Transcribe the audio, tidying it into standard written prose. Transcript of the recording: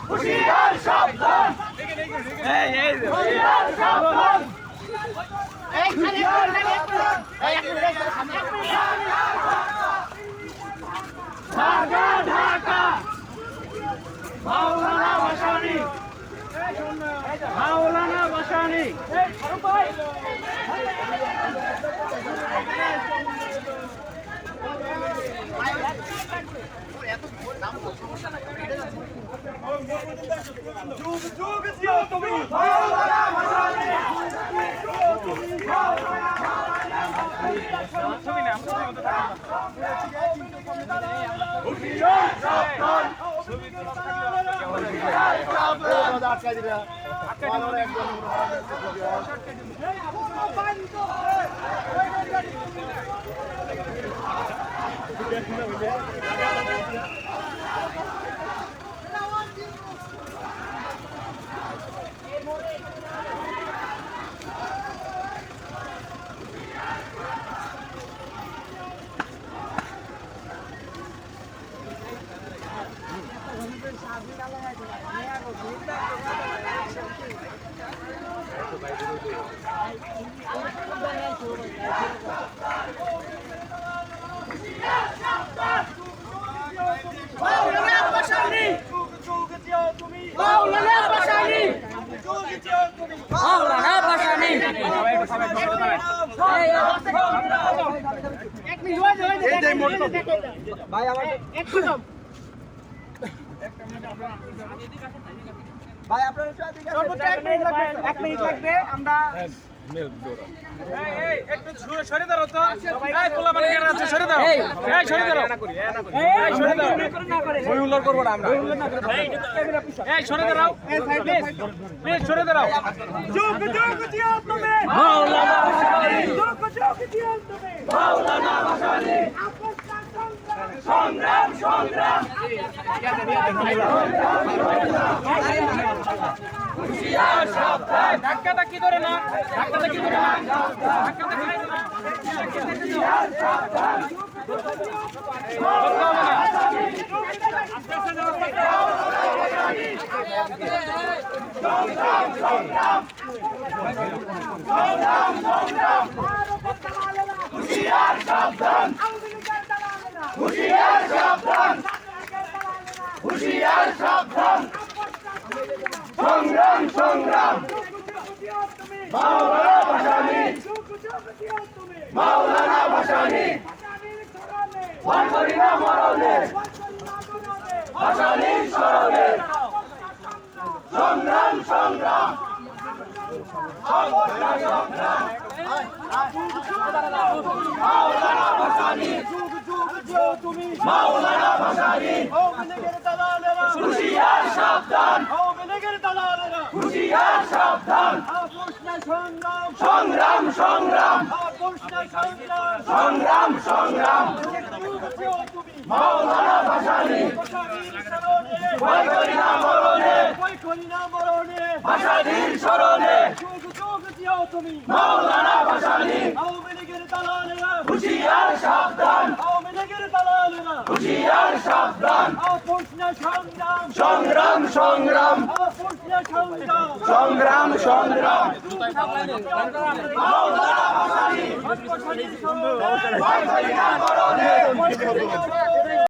হুশিয়ার সাবধান হুশিয়ার সাবধান ঢাকা ঢাকা মাওলানা ভাসানী মাওলানা ভাসানী ভাই আমার ভাই আপনার সর্বোচ্চ 1 মিনিট লাগবে আমরা একটু সরে দাঁড়াও তো এই পোলা মানে কেন আছে সরে দাও এই সরে দাঁড়াও এই সরে দাও ওই উল্লার করব না আমরা এই সরে দাঁড়াও প্লিজ সরে দাঁড়াও যোগ যোগ দিও তুমি মাওলানা ভাসানী যোগ যোগ দিও তুমি মাওলানা ভাসানী সংগ্রাম সংগ্রাম হুশিয়ার সাবধান ধাক্কাটা কি ধরে না ধাক্কাটা কি ধরে না ধাক্কাটা কি ধরে না হুশিয়ার সাবধান সংগ্রাম সংগ্রাম সংগ্রাম সংগ্রাম হুশিয়ার সাবধান হুশিয়ার সাবধান হুশিয়ার সাবধান সংগ্রাম সংগ্রাম মাওলানা ভাসানী মাওলানা ভাসানী ভাসানী না মরণে ভাসানীর স্মরণে সংগ্রাম সংগ্রাম সংগ্রাম মাওলানা ভাসানী মাওলানা ভাসানী হুশিয়ার সাবধান হুশিয়ার সাবধান সংগ্রাম সংগ্রাম সংগ্রাম সংগ্রাম মাওলানা ভাসানী ভয় করি না মরণে ভাসানীর স্মরণে মাওলানা ভাসানী হুশিয়ার সাবধান হুশিয়ার সাবধান সংগ্রাম সংগ্রাম সংগ্রাম সংগ্রাম মাওলানা ভাসানী ভয় করি না মরণে